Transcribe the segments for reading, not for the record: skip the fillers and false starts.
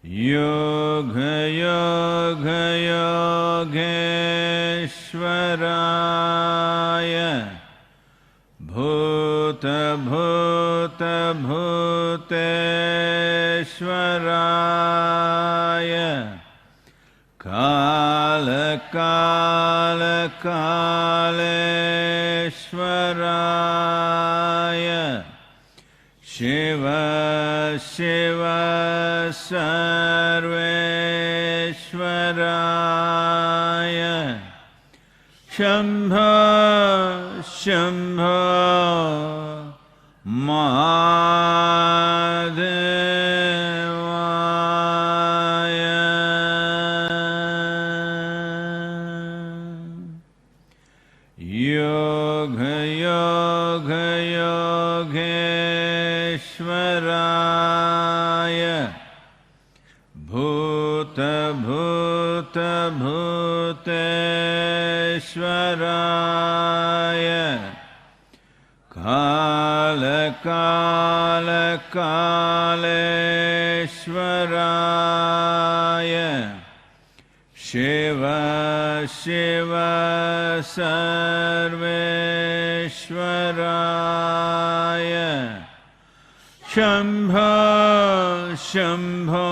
Yoga-yoga-yogeshwaraya Bhuta-bhuta-bhuteshwaraya Kala-kala-kaleshwaraya Shiva-shiva Sarveshwaraya Shambho-shambho Mahadevaya Yoga-yoga-yogeshwaraya Bhuta-bhuta-bhuteshwaraya Kala-kala-kaleshwaraya Shiva-shiva Sarveshwaraya Shambho-shambho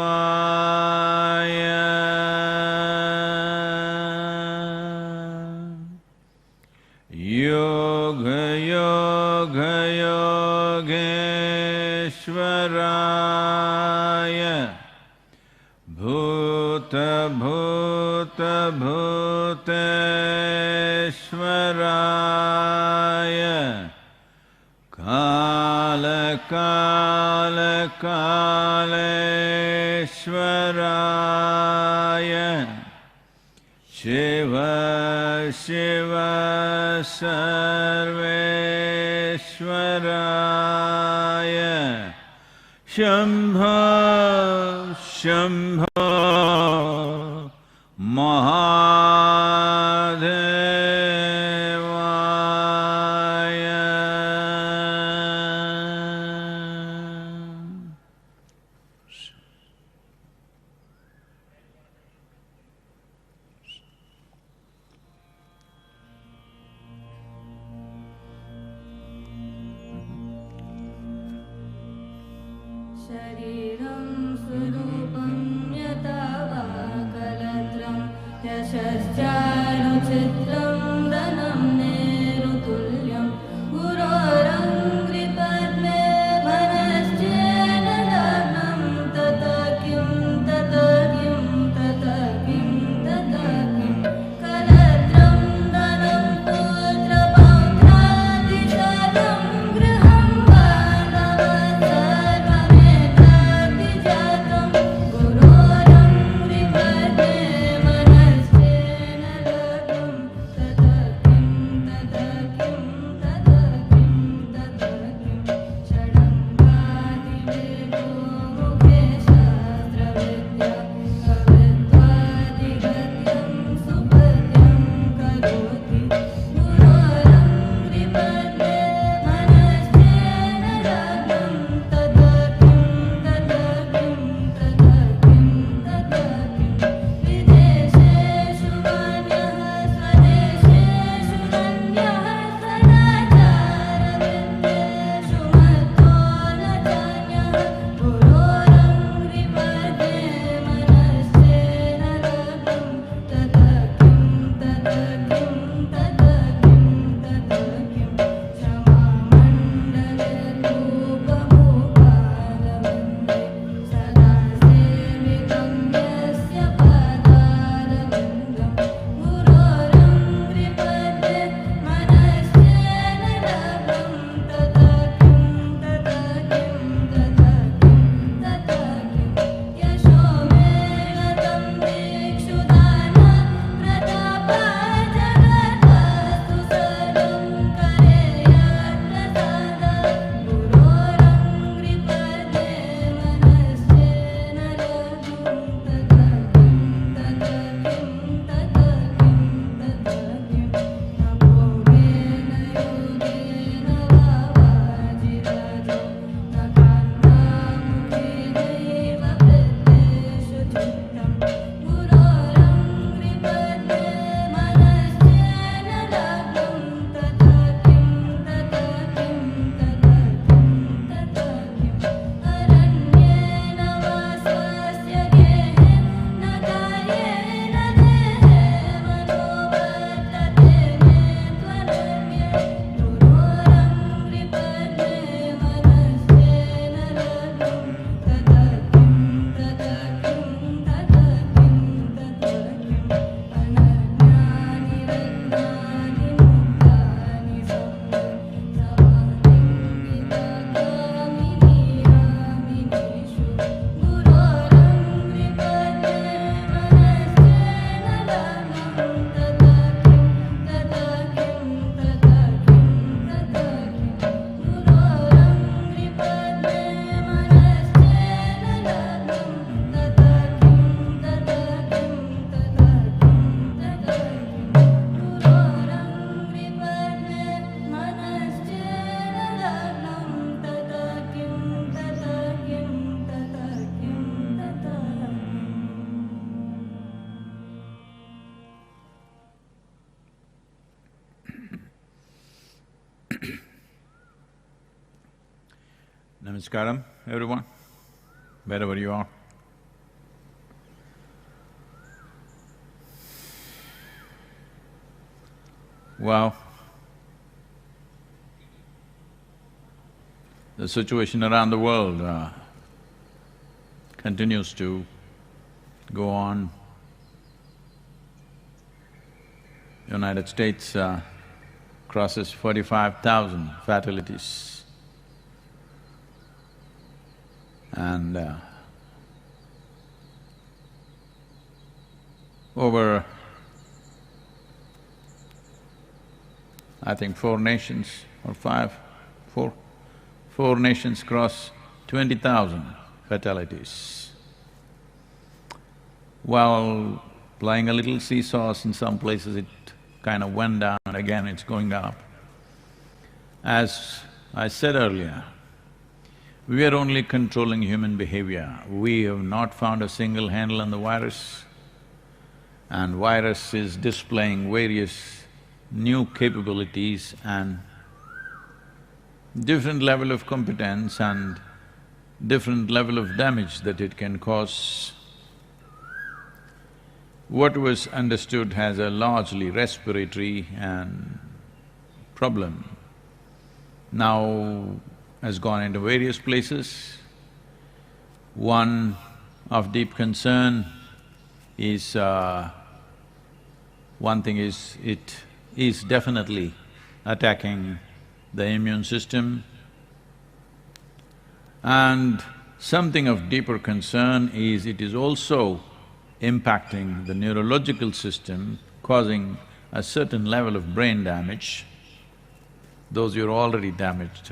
Mahadevaya Yoga-yoga-yogeshwaraya Bhuta-bhuta-bhuteshwaraya Kala-kala-kaleshwaraya Shiva-shiva Sarveshwaraya Shambho-shambho Mahadevaya Shariram surupam yata va kalatram yashascharuchitram dhanam nerutulyam gurorangripadme bhanaschena dharnam tatakim tatakim tatakim tatakim kalatram dhanam putra pautradisaram griham vanava sarvamedati Namaskaram, everyone, wherever you are. Well, the situation around the world continues to go on. United States crosses 45,000 fatalities. And over, I think, four nations or four nations cross 20,000 fatalities. While playing a little seesaws in some places, it kind of went down and again it's going up. As I said earlier, we are only controlling human behavior. We have not found a single handle on the virus, and virus is displaying various new capabilities and different level of competence and different level of damage that it can cause. What was understood as a largely respiratory and problem now has gone into various places. One of deep concern is, one thing is, it is definitely attacking the immune system. And something of deeper concern is it is also impacting the neurological system, causing a certain level of brain damage. Those who are already damaged,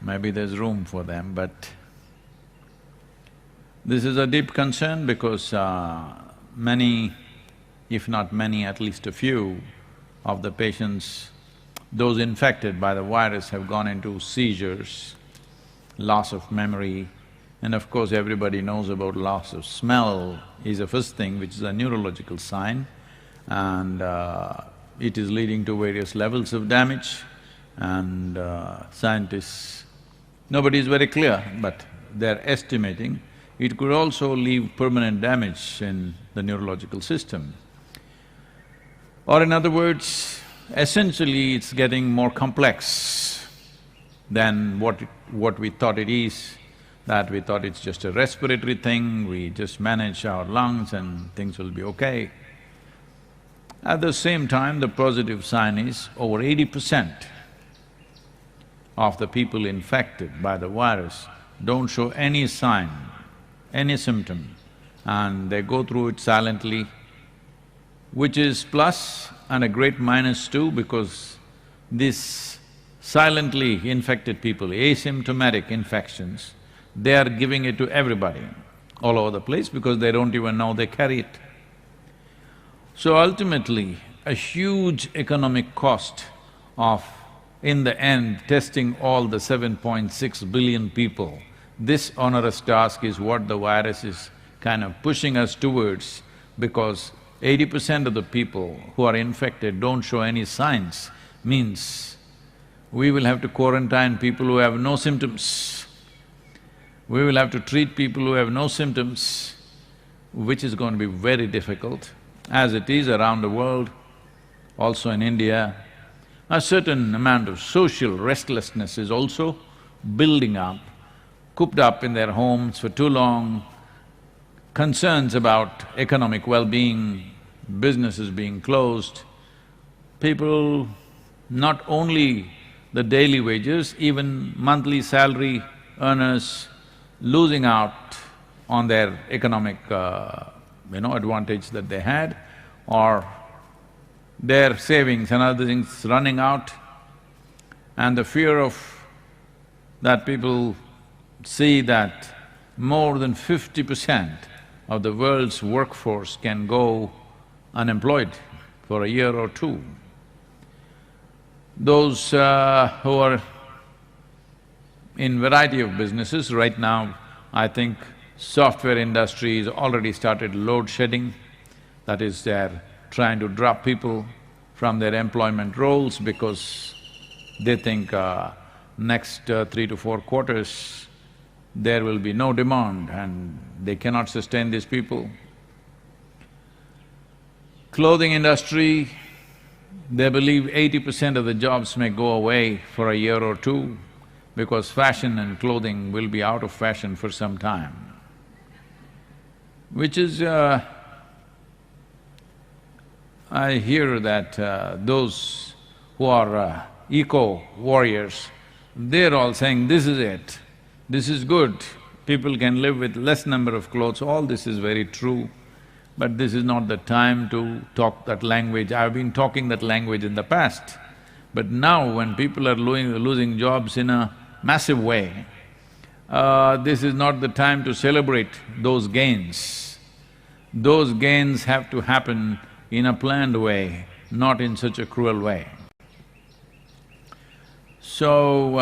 maybe there's room for them, but this is a deep concern because many, if not many, at least a few of the patients, those infected by the virus have gone into seizures, loss of memory, and of course everybody knows about loss of smell is the first thing, which is a neurological sign, and it is leading to various levels of damage, and scientists… Nobody is very clear, but they're estimating it could also leave permanent damage in the neurological system. Or in other words, essentially it's getting more complex than what we thought it is, that we thought it's just a respiratory thing, we just manage our lungs and things will be okay. At the same time, the positive sign is over 80% of the people infected by the virus don't show any sign, any symptom, and they go through it silently, which is plus and a great minus too, because these silently infected people, asymptomatic infections, they are giving it to everybody all over the place because they don't even know they carry it. So ultimately, a huge economic cost of, in the end, testing all the 7.6 billion people, this onerous task is what the virus is kind of pushing us towards, because 80% of the people who are infected don't show any signs, means we will have to quarantine people who have no symptoms. We will have to treat people who have no symptoms, which is going to be very difficult, as it is around the world, also in India. A certain amount of social restlessness is also building up, cooped up in their homes for too long, concerns about economic well-being, businesses being closed, people, not only the daily wages, even monthly salary earners losing out on their economic, advantage that they had, or their savings and other things running out, and the fear of that people see that more than 50% of the world's workforce can go unemployed for a year or two. Those who are in variety of businesses right now, I think software industry has already started load shedding. That is, they're trying to drop people from their employment roles because they think next 3 to 4 quarters, there will be no demand and they cannot sustain these people. Clothing industry, they believe 80% of the jobs may go away for a year or two because fashion and clothing will be out of fashion for some time, which is… I hear that those who are eco-warriors, they're all saying, this is it, this is good, people can live with less number of clothes, all this is very true. But this is not the time to talk that language. I've been talking that language in the past. But now when people are losing jobs in a massive way, this is not the time to celebrate those gains. Those gains have to happen in a planned way, not in such a cruel way. So,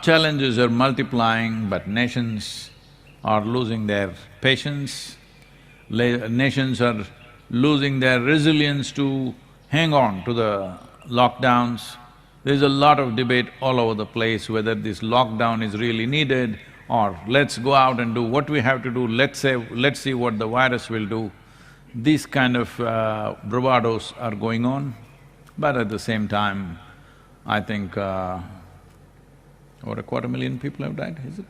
challenges are multiplying, but nations are losing their patience. Nations are losing their resilience to hang on to the lockdowns. There's a lot of debate all over the place whether this lockdown is really needed or let's go out and do what we have to do, let's see what the virus will do. These kind of bravados are going on, but at the same time, I think over 250,000 people have died, is it?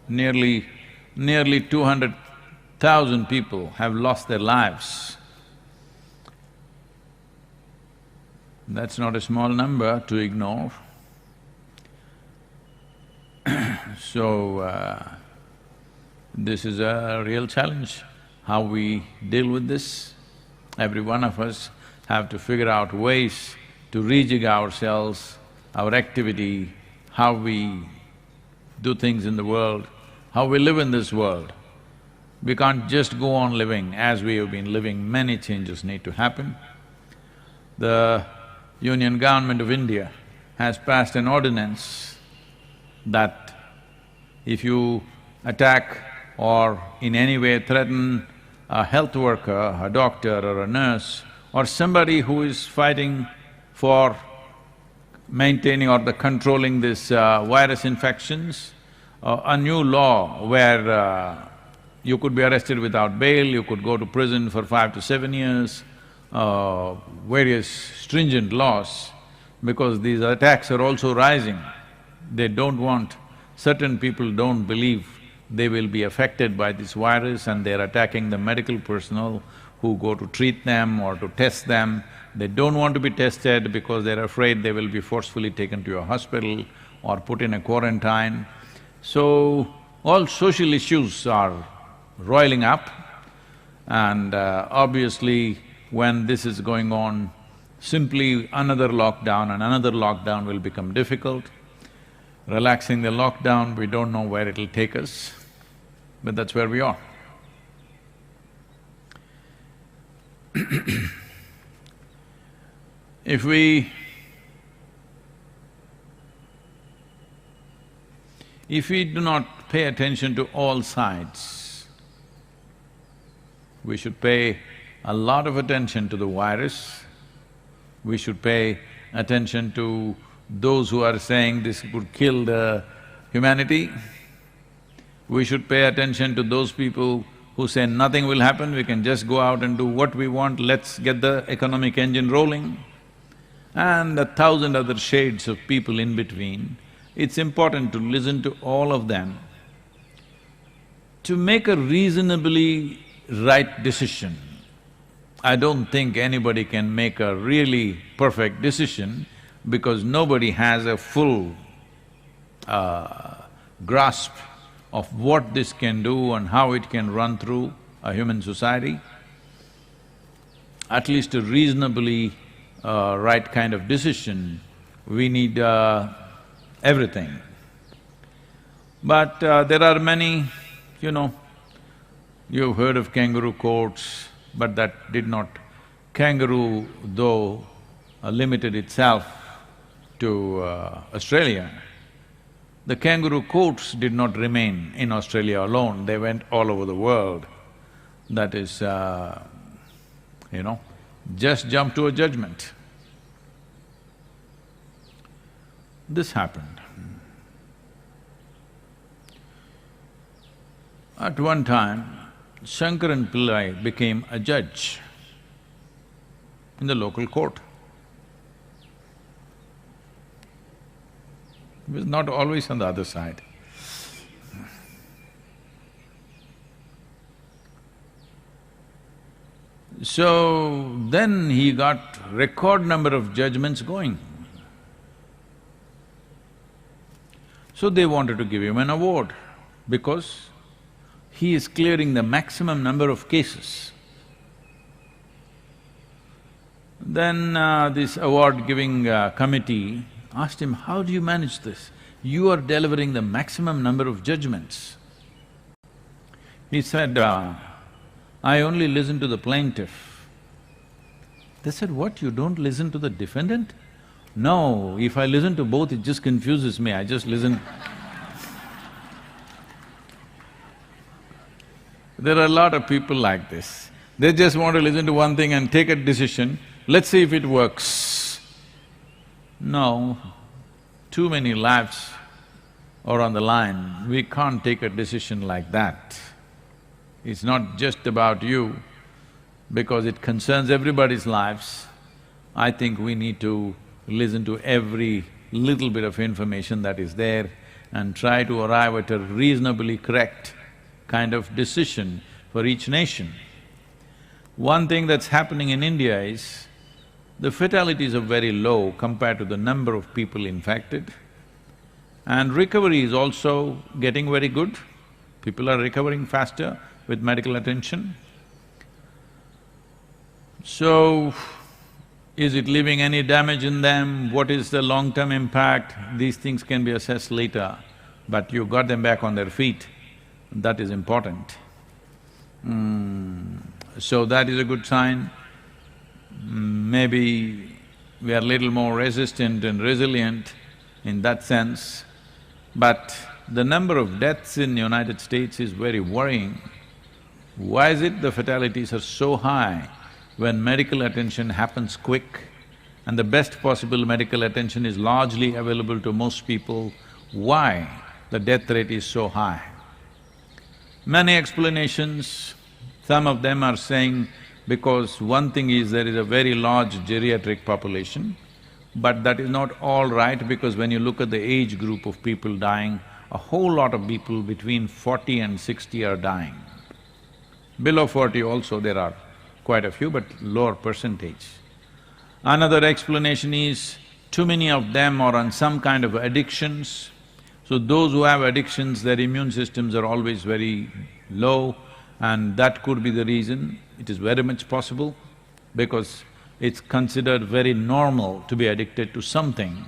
Nearly 200,000 people have lost their lives. That's not a small number to ignore. So, this is a real challenge, how we deal with this. Every one of us have to figure out ways to rejig ourselves, our activity, how we do things in the world, how we live in this world. We can't just go on living as we have been living, many changes need to happen. The Union Government of India has passed an ordinance that if you attack or in any way threaten a health worker, a doctor or a nurse, or somebody who is fighting for maintaining or the controlling this virus infections, a new law where you could be arrested without bail, you could go to prison for 5 to 7 years, various stringent laws, because these attacks are also rising. They don't want… certain people don't believe they will be affected by this virus and they're attacking the medical personnel who go to treat them or to test them. They don't want to be tested because they're afraid they will be forcefully taken to a hospital or put in a quarantine. So, all social issues are roiling up and obviously when this is going on, simply another lockdown and another lockdown will become difficult. Relaxing the lockdown, we don't know where it'll take us, but that's where we are. If we do not pay attention to all sides, we should pay a lot of attention to the virus, we should pay attention to those who are saying this could kill the humanity, we should pay attention to those people who say nothing will happen, we can just go out and do what we want, let's get the economic engine rolling, and 1,000 other shades of people in between. It's important to listen to all of them to make a reasonably right decision. I don't think anybody can make a really perfect decision because nobody has a full grasp of what this can do and how it can run through a human society. At least a reasonably right kind of decision, we need everything. But there are many, you've heard of kangaroo courts, but that did not… Kangaroo, though, limited itself to Australia, the kangaroo courts did not remain in Australia alone, they went all over the world. That is, just jump to a judgment. This happened. At one time, Shankaran Pillai became a judge in the local court. He was not always on the other side. So then he got record number of judgments going. So they wanted to give him an award because he is clearing the maximum number of cases. Then this award-giving committee asked him, how do you manage this? You are delivering the maximum number of judgments. He said, I only listen to the plaintiff. They said, what, you don't listen to the defendant? No, if I listen to both, it just confuses me, I just listen. There are a lot of people like this. They just want to listen to one thing and take a decision, let's see if it works. No, too many lives are on the line, we can't take a decision like that. It's not just about you, because it concerns everybody's lives. I think we need to listen to every little bit of information that is there and try to arrive at a reasonably correct kind of decision for each nation. One thing that's happening in India is, the fatalities are very low compared to the number of people infected, and recovery is also getting very good. People are recovering faster with medical attention. So, is it leaving any damage in them? What is the long-term impact? These things can be assessed later, but you got them back on their feet, that is important. So that is a good sign. Maybe we are a little more resistant and resilient in that sense, but the number of deaths in the United States is very worrying. Why is it the fatalities are so high when medical attention happens quick and the best possible medical attention is largely available to most people? Why the death rate is so high? Many explanations, some of them are saying because one thing is there is a very large geriatric population, but that is not all right because when you look at the age group of people dying, a whole lot of people between 40 and 60 are dying. Below 40 also there are quite a few, but lower percentage. Another explanation is too many of them are on some kind of addictions. So those who have addictions, their immune systems are always very low, and that could be the reason. It is very much possible because it's considered very normal to be addicted to something.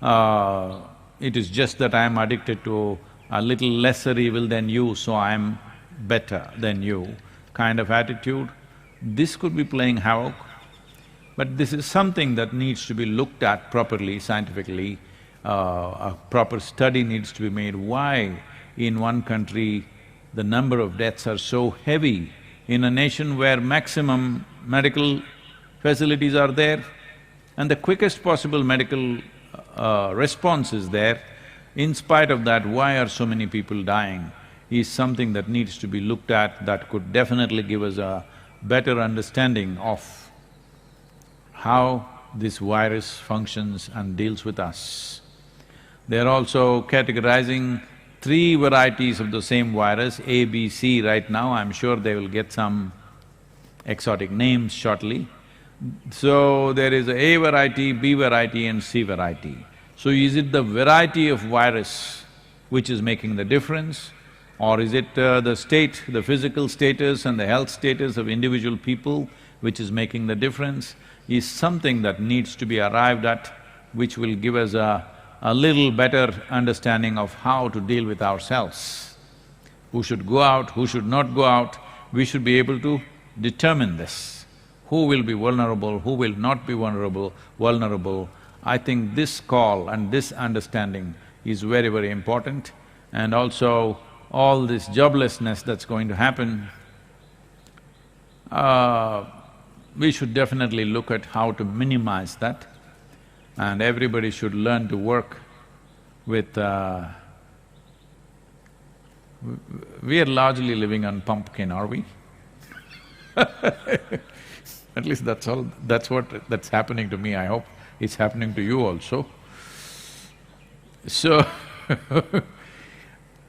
It is just that I am addicted to a little lesser evil than you, so I am better than you kind of attitude. This could be playing havoc, but this is something that needs to be looked at properly, scientifically. A proper study needs to be made. Why in one country the number of deaths are so heavy in a nation where maximum medical facilities are there and the quickest possible medical response is there. In spite of that, why are so many people dying is something that needs to be looked at, that could definitely give us a better understanding of how this virus functions and deals with us. They're also categorizing three varieties of the same virus, A, B, C right now. I'm sure they will get some exotic names shortly. So there is a A variety, B variety and C variety. So is it the variety of virus which is making the difference, or is it the state, the physical status and the health status of individual people which is making the difference? Is something that needs to be arrived at, which will give us a little better understanding of how to deal with ourselves. Who should go out, who should not go out, we should be able to determine this. Who will be vulnerable, who will not be vulnerable. I think this call and this understanding is very, very important. And also, all this joblessness that's going to happen, we should definitely look at how to minimize that, and everybody should learn to work with… we are largely living on pumpkin, are we? At least that's all… that's happening to me, I hope it's happening to you also. So,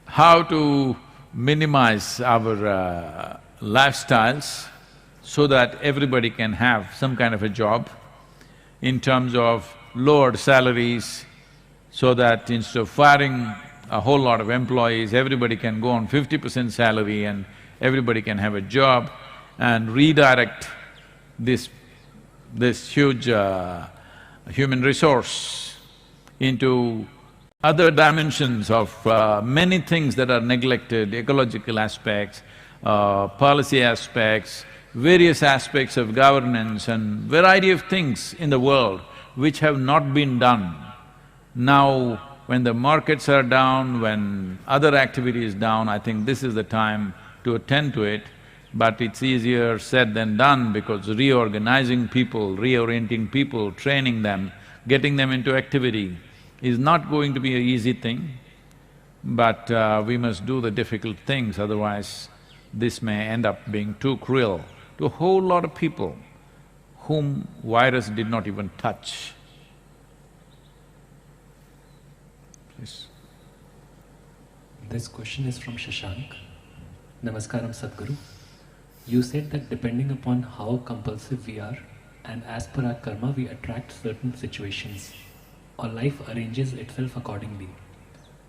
how to minimize our lifestyles so that everybody can have some kind of a job in terms of lowered salaries, so that instead of firing a whole lot of employees, everybody can go on 50% salary and everybody can have a job, and redirect this huge human resource into other dimensions of many things that are neglected, ecological aspects, policy aspects, various aspects of governance and variety of things in the world which have not been done. Now, when the markets are down, when other activity is down, I think this is the time to attend to it, but it's easier said than done, because reorganizing people, reorienting people, training them, getting them into activity is not going to be an easy thing, but we must do the difficult things, otherwise this may end up being too cruel to a whole lot of people whom virus did not even touch. Please. This question is from Shashank. Namaskaram, Sadhguru. You said that depending upon how compulsive we are, and as per our karma, we attract certain situations, or life arranges itself accordingly.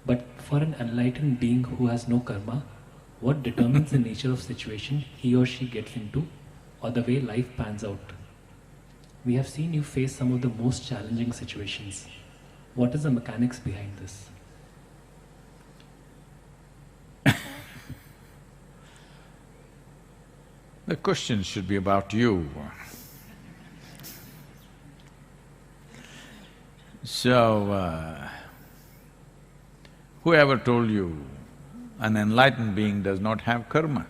But for an enlightened being who has no karma, what determines the nature of situation he or she gets into, or the way life pans out? We have seen you face some of the most challenging situations. What is the mechanics behind this? The question should be about you. So, whoever told you an enlightened being does not have karma?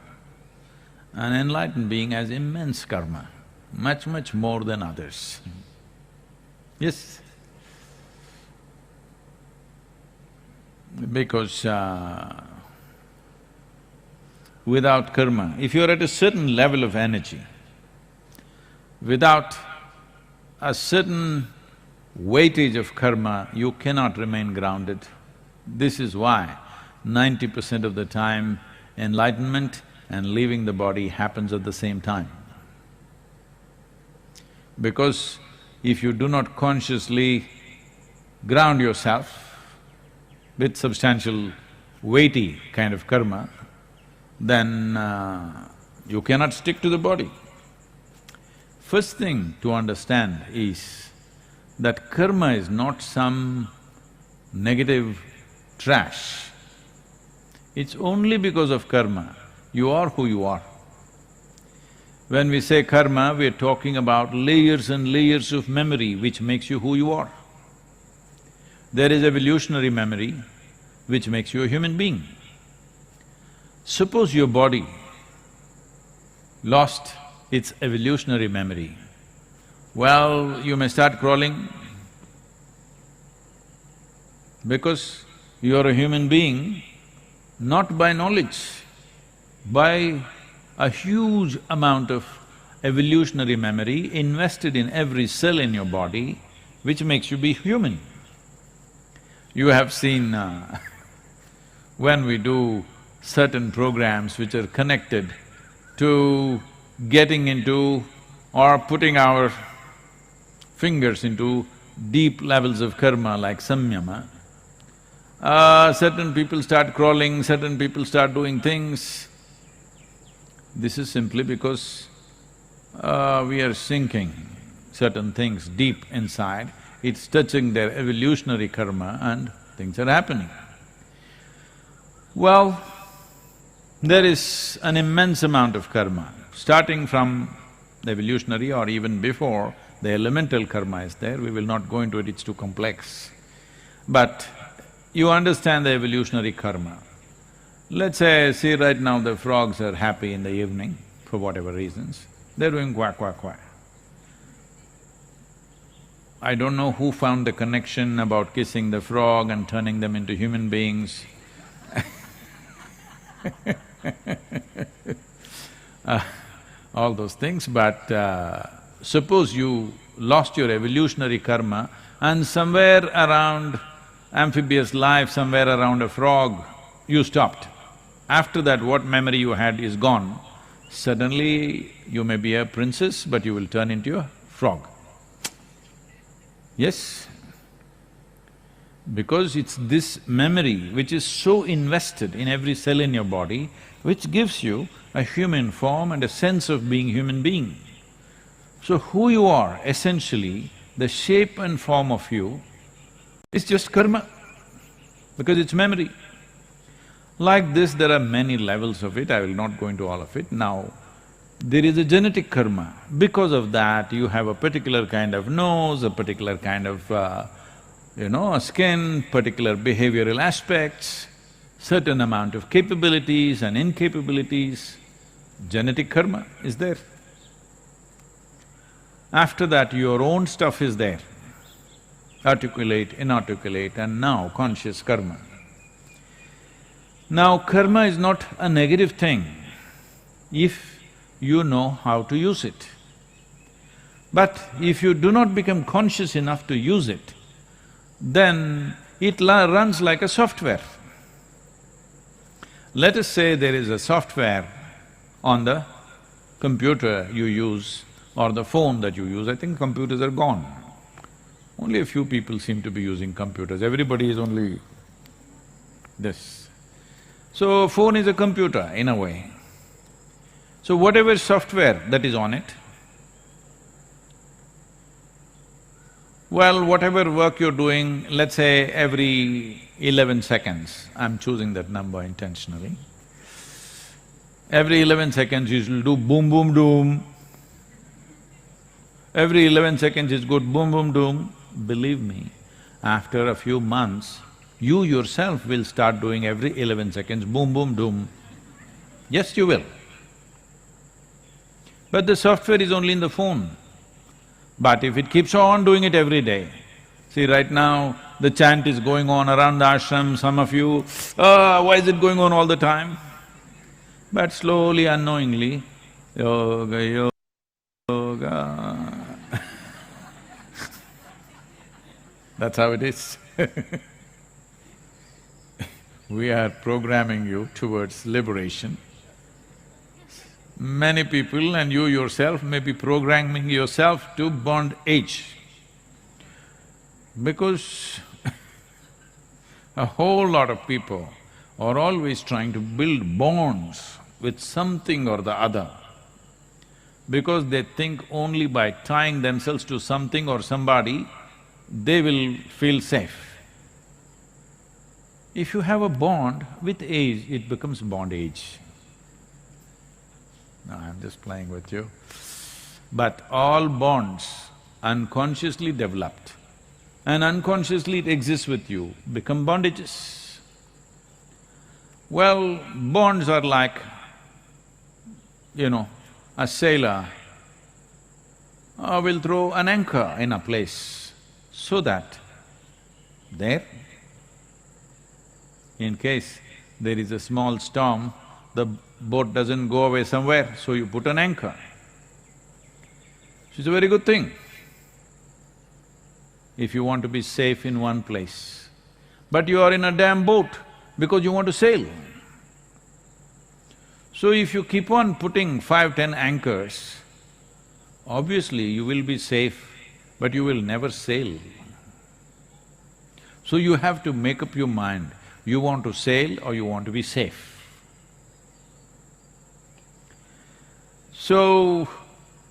An enlightened being has immense karma, much, much more than others. Yes? Because without karma, if you're at a certain level of energy, without a certain weightage of karma, you cannot remain grounded. This is why 90% of the time enlightenment and leaving the body happens at the same time. Because if you do not consciously ground yourself with substantial, weighty kind of karma, then you cannot stick to the body. First thing to understand is that karma is not some negative trash. It's only because of karma you are who you are. When we say karma, we are talking about layers and layers of memory which makes you who you are. There is evolutionary memory which makes you a human being. Suppose your body lost its evolutionary memory, well, you may start crawling because you are a human being not by knowledge, by a huge amount of evolutionary memory invested in every cell in your body, which makes you be human. You have seen when we do certain programs which are connected to getting into or putting our fingers into deep levels of karma like samyama, certain people start crawling, certain people start doing things. This is simply because we are sinking certain things deep inside, it's touching their evolutionary karma and things are happening. Well, there is an immense amount of karma, starting from the evolutionary or even before, the elemental karma is there, we will not go into it, it's too complex. But you understand the evolutionary karma. Let's say, see right now the frogs are happy in the evening for whatever reasons, they're doing quack, quack, quack. I don't know who found the connection about kissing the frog and turning them into human beings. All those things, but suppose you lost your evolutionary karma and somewhere around amphibious life, somewhere around a frog, you stopped. After that, what memory you had is gone. Suddenly, you may be a princess, but you will turn into a frog. Yes? Because it's this memory which is so invested in every cell in your body, which gives you a human form and a sense of being human being. So who you are, essentially, the shape and form of you is just karma, because it's memory. Like this, there are many levels of it, I will not go into all of it. Now, there is a genetic karma. Because of that, you have a particular kind of nose, a particular kind of, skin, particular behavioral aspects, certain amount of capabilities and incapabilities. Genetic karma is there. After that, your own stuff is there, articulate, inarticulate, and now conscious karma. Now, karma is not a negative thing if you know how to use it. But if you do not become conscious enough to use it, then it runs like a software. Let us say there is a software on the computer you use or the phone that you use. I think computers are gone. Only a few people seem to be using computers, everybody is only this. So, phone is a computer in a way. So whatever software that is on it, well, whatever work you're doing, let's say every 11 seconds, I'm choosing that number intentionally, every 11 seconds you will do boom, boom, doom. Every 11 seconds is good, boom, boom, doom. Believe me, after a few months, you yourself will start doing every 11 seconds, boom, boom, doom. Yes, you will. But the software is only in the phone. But if it keeps on doing it every day, see right now, the chant is going on around the ashram, some of you, why is it going on all the time? But slowly, unknowingly, yoga, yoga, that's how it is. We are programming you towards liberation. Many people and you yourself may be programming yourself to bondage, because a whole lot of people are always trying to build bonds with something or the other, because they think only by tying themselves to something or somebody, they will feel safe. If you have a bond, with age, it becomes bondage. No, I'm just playing with you. But all bonds unconsciously developed and unconsciously it exists with you, become bondages. Well, bonds are like, a sailor will throw an anchor in a place so that there, in case there is a small storm, the boat doesn't go away somewhere, so you put an anchor. It's a very good thing if you want to be safe in one place. But you are in a damn boat because you want to sail. So if you keep on putting 5, 10 anchors, obviously you will be safe, but you will never sail. So you have to make up your mind, you want to sail or you want to be safe. So,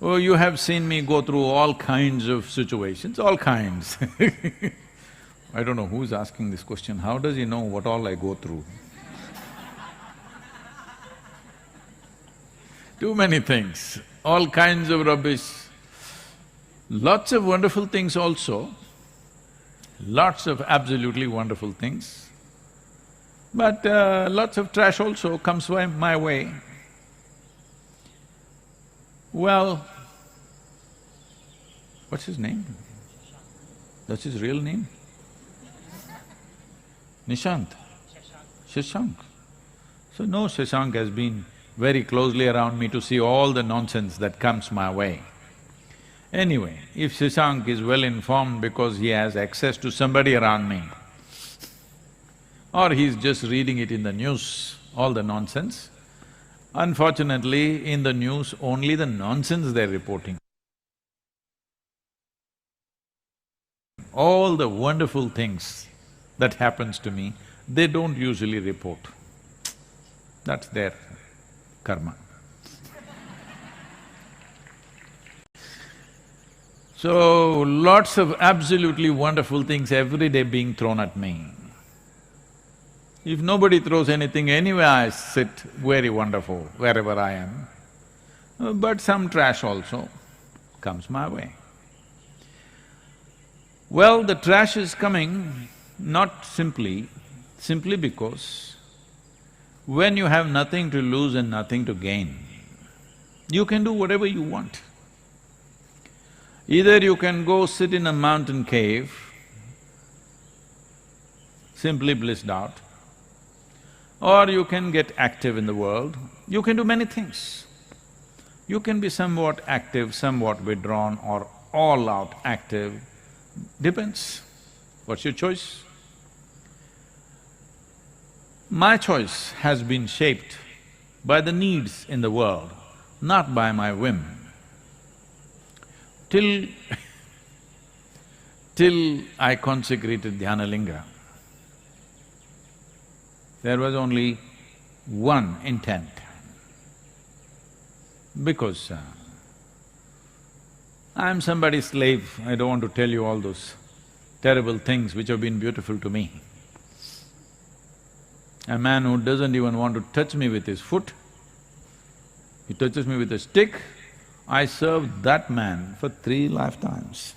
you have seen me go through all kinds of situations, all kinds. I don't know who's asking this question, how does he know what all I go through? Too many things, all kinds of rubbish. Lots of wonderful things also, lots of absolutely wonderful things. But lots of trash also comes my way. Well, what's his name? That's his real name? Nishant? Shashank. So no, Shashank has been very closely around me to see all the nonsense that comes my way. Anyway, if Shashank is well informed because he has access to somebody around me, or he's just reading it in the news, all the nonsense, unfortunately, in the news, only the nonsense they're reporting. All the wonderful things that happens to me, they don't usually report. That's their karma. So, lots of absolutely wonderful things every day being thrown at me. If nobody throws anything, anyway I sit very wonderful wherever I am. But some trash also comes my way. Well, the trash is coming not simply because when you have nothing to lose and nothing to gain, you can do whatever you want. Either you can go sit in a mountain cave, simply blissed out, or you can get active in the world. You can do many things. You can be somewhat active, somewhat withdrawn, or all out active, depends. What's your choice? My choice has been shaped by the needs in the world, not by my whim. Till I consecrated Dhyanalinga, there was only one intent, because I'm somebody's slave, I don't want to tell you all those terrible things which have been beautiful to me. A man who doesn't even want to touch me with his foot, he touches me with a stick, I served that man for 3 lifetimes.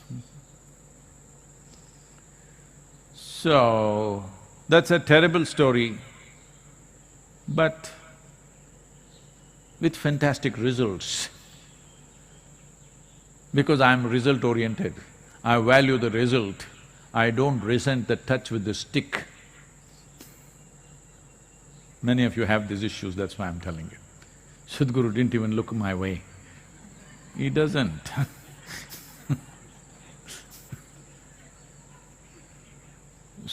So, that's a terrible story, but with fantastic results. Because I'm result-oriented, I value the result, I don't resent the touch with the stick. Many of you have these issues, that's why I'm telling you. Sadhguru didn't even look my way. He doesn't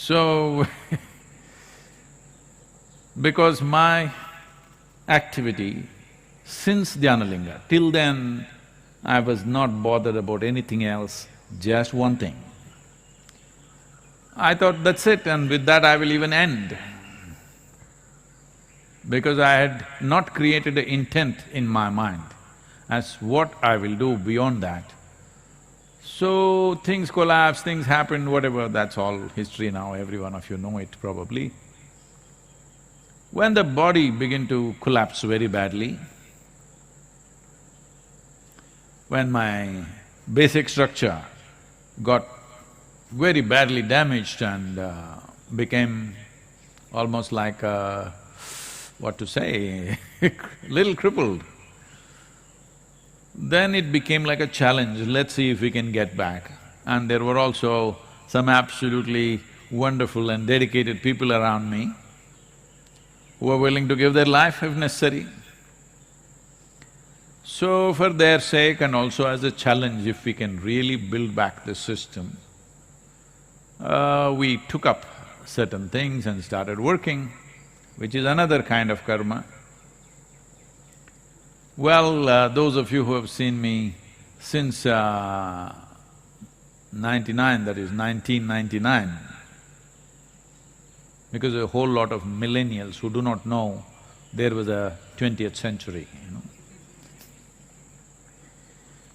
So, because my activity since Dhyanalinga, till then I was not bothered about anything else, just one thing. I thought that's it and with that I will even end. Because I had not created an intent in my mind as what I will do beyond that. So things collapsed, things happened, whatever, that's all history now, every one of you know it probably. When the body began to collapse very badly, when my basic structure got very badly damaged and became almost like what to say, little crippled, then it became like a challenge, let's see if we can get back. And there were also some absolutely wonderful and dedicated people around me who were willing to give their life if necessary. So for their sake and also as a challenge, if we can really build back the system, we took up certain things and started working, which is another kind of karma. Well, those of you who have seen me since 99, that is 1999, because a whole lot of millennials who do not know there was a 20th century, you know.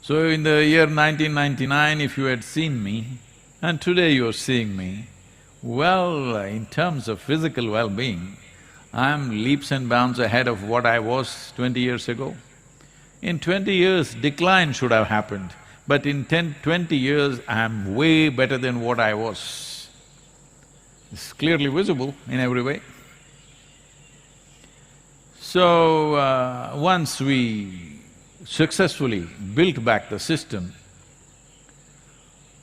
So in the year 1999, if you had seen me, and today you're seeing me, well, in terms of physical well-being, I'm leaps and bounds ahead of what I was 20 years ago. In 20 years, decline should have happened, but in 20 years, I'm way better than what I was. It's clearly visible in every way. So, once we successfully built back the system,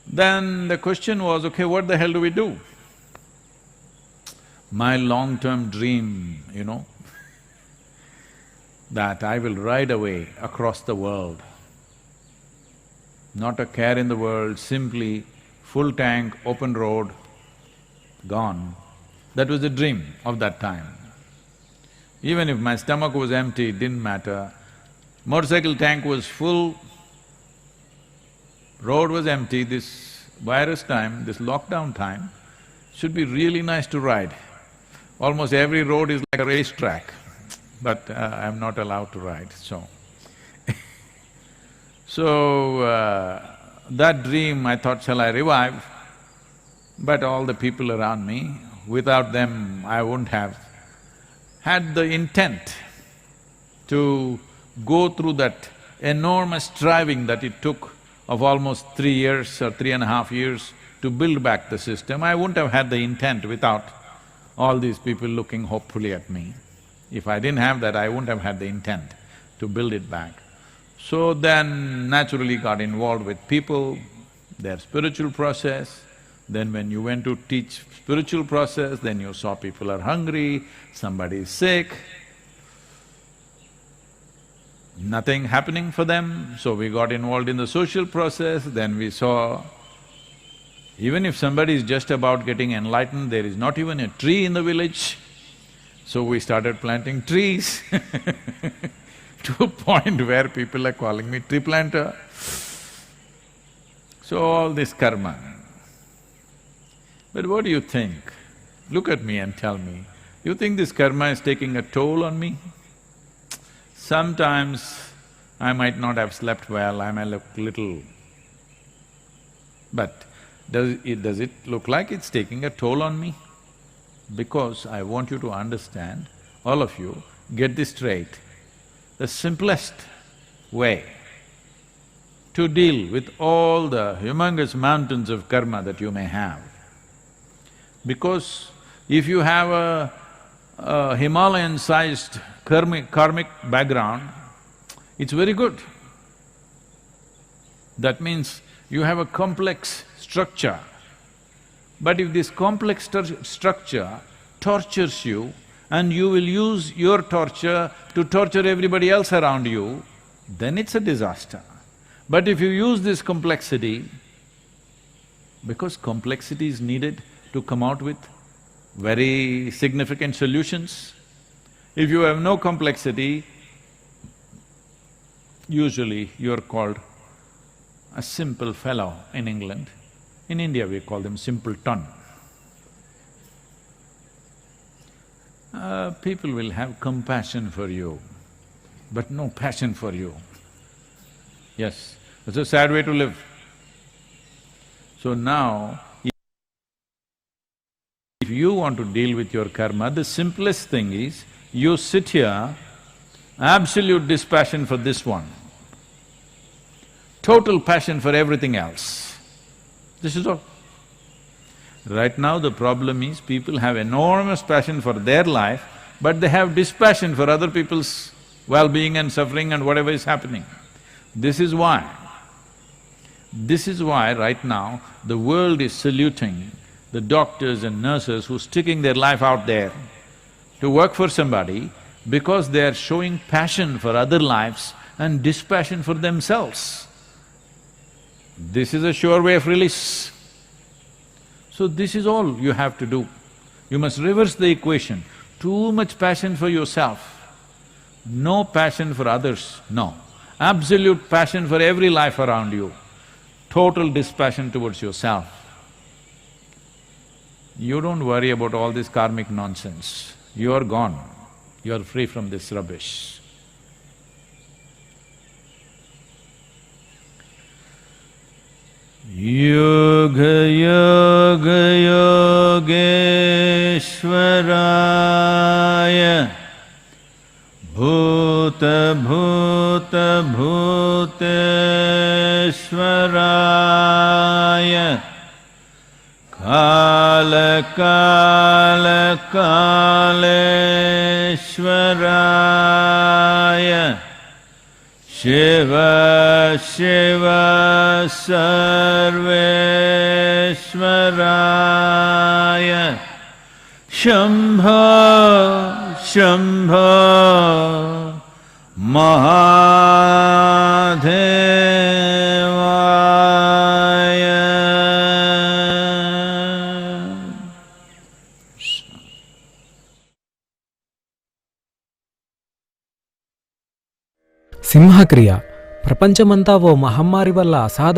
Then the question was, okay, what the hell do we do? My long-term dream, that I will ride away across the world. Not a care in the world, simply full tank, open road, gone. That was the dream of that time. Even if my stomach was empty, it didn't matter. Motorcycle tank was full, road was empty. This virus time, this lockdown time, should be really nice to ride. Almost every road is like a racetrack, but I'm not allowed to ride, so that dream I thought, shall I revive? But all the people around me, without them I wouldn't have had the intent to go through that enormous striving that it took of almost 3 years or 3.5 years to build back the system. I wouldn't have had the intent without all these people looking hopefully at me. If I didn't have that, I wouldn't have had the intent to build it back. So then naturally got involved with people, their spiritual process. Then when you went to teach spiritual process, then you saw people are hungry, somebody is sick, nothing happening for them, so we got involved in the social process. Then we saw even if somebody is just about getting enlightened, there is not even a tree in the village, so we started planting trees to a point where people are calling me tree planter. So all this karma. But what do you think? Look at me and tell me, you think this karma is taking a toll on me? Sometimes I might not have slept well, I may look little, but does it look like it's taking a toll on me? Because I want you to understand, all of you, get this straight. The simplest way to deal with all the humongous mountains of karma that you may have, because if you have a Himalayan-sized karmic background, it's very good. That means you have a complex structure. But if this complex structure tortures you and you will use your torture to torture everybody else around you, then it's a disaster. But if you use this complexity, because complexity is needed to come out with very significant solutions. If you have no complexity, usually you're called a simple fellow in England. In India we call them simpleton. People will have compassion for you, but no passion for you. Yes, it's a sad way to live. So now, if you want to deal with your karma, the simplest thing is, you sit here, absolute dispassion for this one, total passion for everything else. This is all. Right now the problem is, people have enormous passion for their life, but they have dispassion for other people's well-being and suffering and whatever is happening. This is why right now the world is saluting the doctors and nurses who are sticking their life out there to work for somebody, because they are showing passion for other lives and dispassion for themselves. This is a sure way of release. So this is all you have to do. You must reverse the equation. Too much passion for yourself, no passion for others, no. Absolute passion for every life around you, total dispassion towards yourself. You don't worry about all this karmic nonsense. You are gone. You are free from this rubbish. Yoga yoga yogeshwaraya bhuta bhuta bhuteshwaraya kala kala kaleshwaraya Shiva Shiva Sarveshwaraya Shambho Shambho Mahadevaya. సింహక్రియ. ప్రపంచమంతా ఓ మహమ్మారి వల్ల అసాధారణ